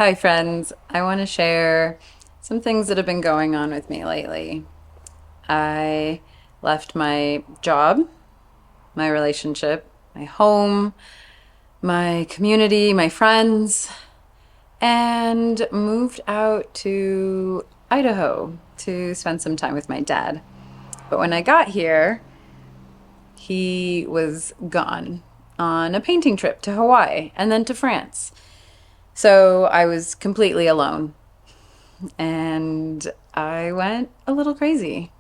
Hi, friends. I want to share some things that have been going on with me lately. I left my job, my relationship, my home, my community, my friends, and moved out to Idaho to spend some time with my dad. But when I got here, he was gone on a painting trip to Hawaii and then to France. So I was completely alone. And I went a little crazy.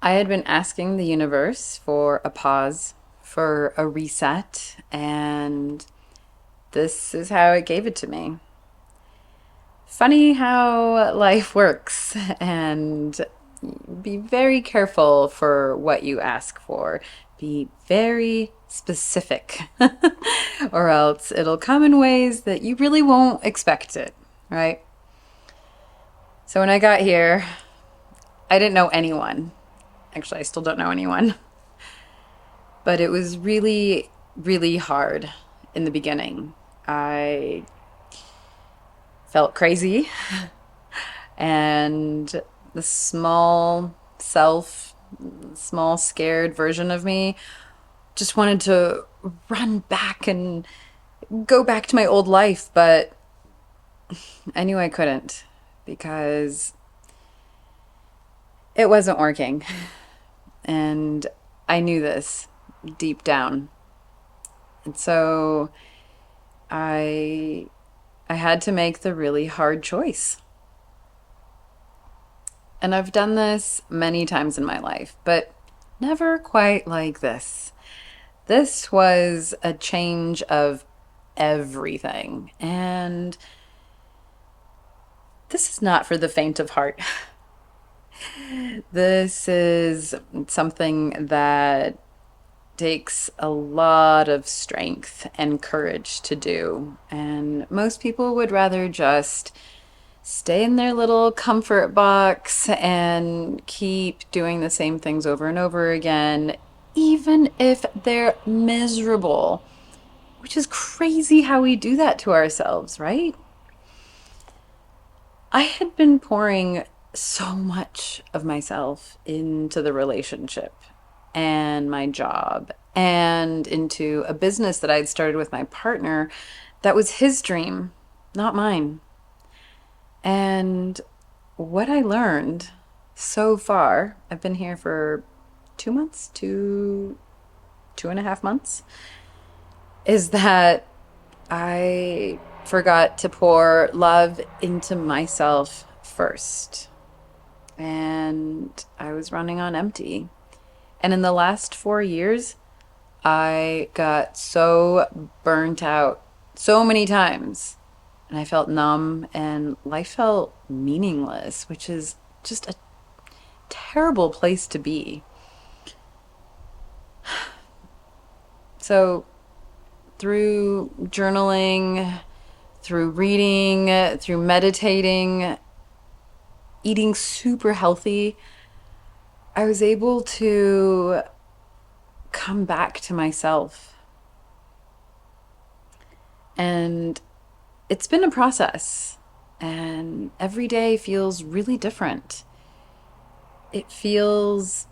I had been asking the universe for a pause, for a reset, and this is how it gave it to me. Funny how life works, and be very careful for what you ask for. Be very specific, or else it'll come in ways that you really won't expect it, right? So when I got here, I didn't know anyone. Actually, I still don't know anyone. But it was really, really hard in the beginning. I felt crazy, and the small self, small scared version of me just wanted to run back and go back to my old life, but I knew I couldn't because it wasn't working. And I knew this deep down. And so I I had to make the really hard choice. And I've done this many times in my life, but never quite like this. This was a change of everything. And this is not for the faint of heart. This is something that takes a lot of strength and courage to do. And most people would rather just stay in their little comfort box and keep doing the same things over and over again, even if they're miserable, which is crazy how we do that to ourselves, right? I had been pouring so much of myself into the relationship and my job and into a business that I'd started with my partner that was his dream, not mine. And what I learned so far, I've been here for 2 months, 2.5 months, is that I forgot to pour love into myself first. And I was running on empty. And in the last 4 years, I got so burnt out so many times. And I felt numb and life felt meaningless, which is just a terrible place to be. So, through journaling, through reading, through meditating, eating super healthy, I was able to come back to myself. And it's been a process, and every day feels really different. It feels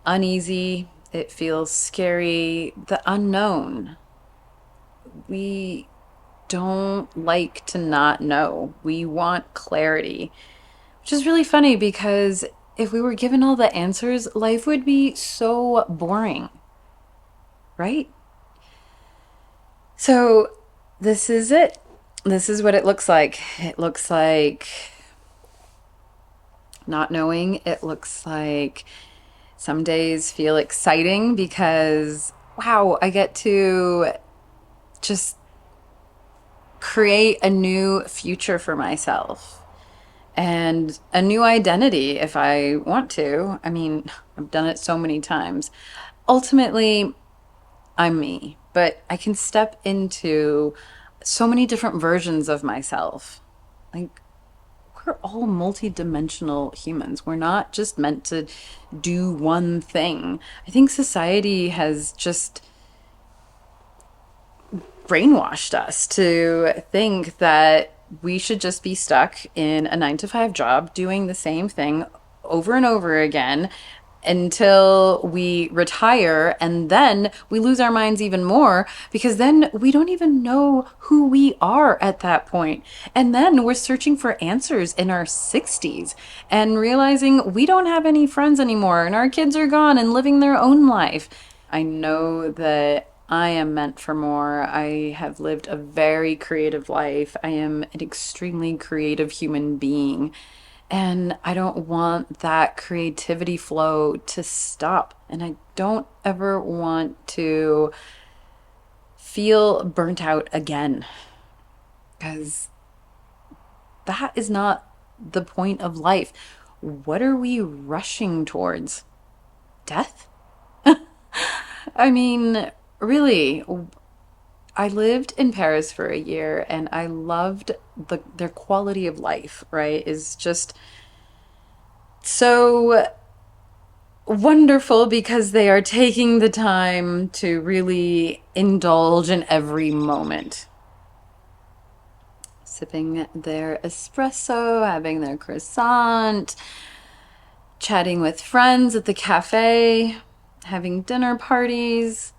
uneasy, it feels scary, the unknown. We don't like to not know. We want clarity, which is really funny because if we were given all the answers, life would be so boring, right? So, this is it. This is what it looks like. It looks like not knowing. It looks like some days feel exciting because, wow, I get to just create a new future for myself and a new identity if I want to. I mean, I've done it so many times. Ultimately, I'm me, but I can step into so many different versions of myself. Like, we're all multidimensional humans. We're not just meant to do one thing. I think society has just brainwashed us to think that we should just be stuck in a 9 to 5 job doing the same thing over and over again until we retire, and then we lose our minds even more because then we don't even know who we are at that point. And then we're searching for answers in our 60s and realizing we don't have any friends anymore and our kids are gone and living their own life. I know that I am meant for more. I have lived a very creative life. I am an extremely creative human being. And I don't want that creativity flow to stop. And I don't ever want to feel burnt out again. Because that is not the point of life. What are we rushing towards? Death? I mean, really, I lived in Paris for a year and I loved their quality of life, right? Is just so wonderful because they are taking the time to really indulge in every moment. Sipping their espresso, having their croissant, chatting with friends at the cafe, having dinner parties.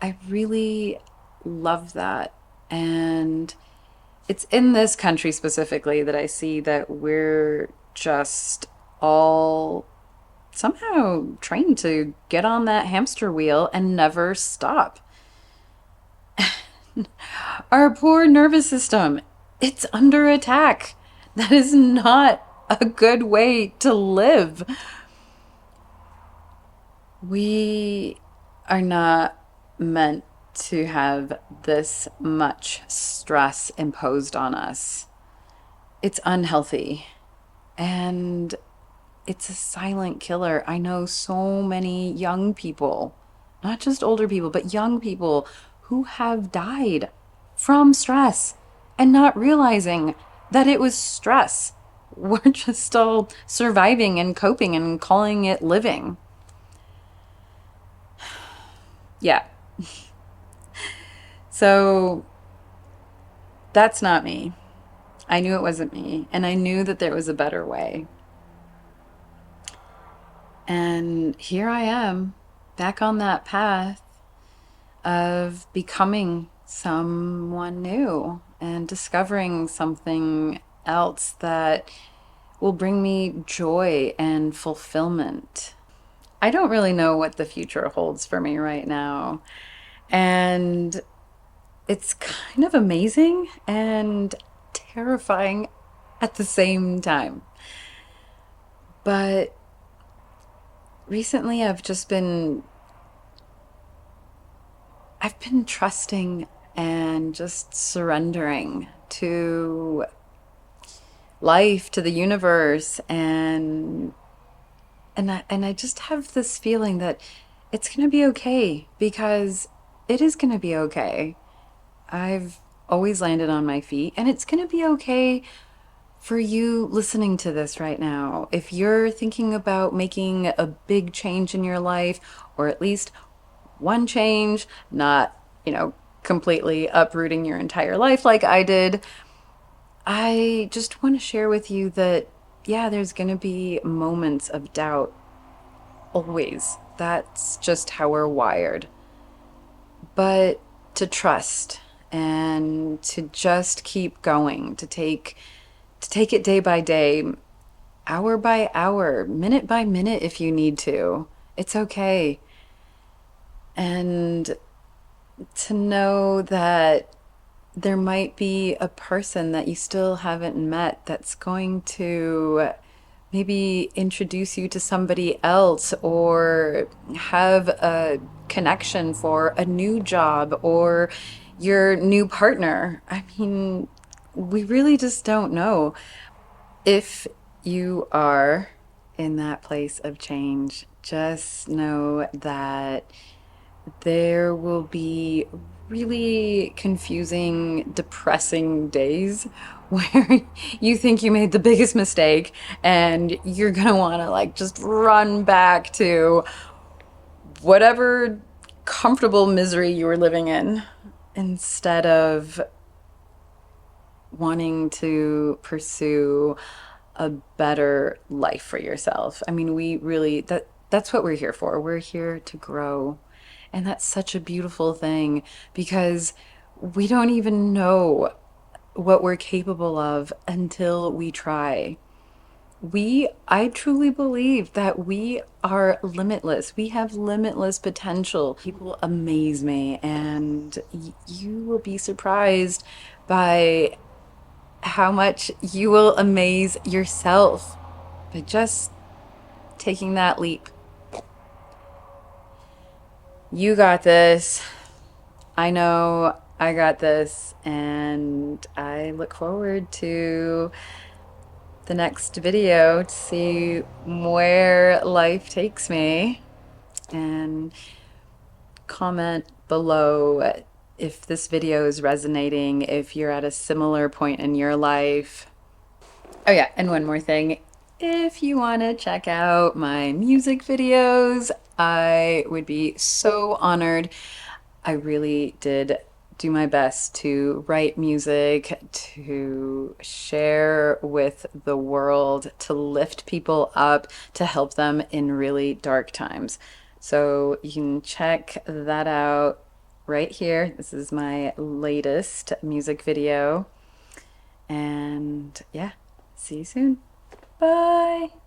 I really love that. And it's in this country specifically that I see that we're just all somehow trained to get on that hamster wheel and never stop. Our poor nervous system, it's under attack. That is not a good way to live. We are not meant to have this much stress imposed on us. It's unhealthy and it's a silent killer. I know so many young people, not just older people, but young people who have died from stress and not realizing that it was stress. We're just still surviving and coping and calling it living. Yeah. So that's not me. I knew it wasn't me, and I knew that there was a better way. And here I am, back on that path of becoming someone new and discovering something else that will bring me joy and fulfillment. I don't really know what the future holds for me right now. And it's kind of amazing and terrifying at the same time. But recently I've been trusting and just surrendering to life, to the universe, and I just have this feeling that it's going to be okay because it is going to be okay. I've always landed on my feet, and it's going to be okay for you listening to this right now. If you're thinking about making a big change in your life, or at least one change, not, completely uprooting your entire life like I did, I just want to share with you that, yeah, there's going to be moments of doubt always. That's just how we're wired. But to trust and to just keep going, to take it day by day, hour by hour, minute by minute if you need to. It's okay. And to know that there might be a person that you still haven't met that's going to maybe introduce you to somebody else or have a connection for a new job or your new partner. I mean, we really just don't know. If you are in that place of change, just know that there will be really confusing, depressing days where you think you made the biggest mistake and you're gonna want to like just run back to whatever comfortable misery you were living in. instead of wanting to pursue a better life for yourself. I mean, we really that's what we're here for. We're here to grow. And that's such a beautiful thing because we don't even know what we're capable of until we try. I truly believe that we are limitless. We have limitless potential. People amaze me, and you will be surprised by how much you will amaze yourself by just taking that leap. You got this. I know I got this, and I look forward to the next video to see where life takes me. And comment below if this video is resonating, if you're at a similar point in your life. Oh, yeah, and one more thing. If you want to check out my music videos, I would be so honored. I really did do my best to write music, to share with the world, to lift people up, to help them in really dark times. So you can check that out right here. This is my latest music video. And yeah, see you soon. Bye.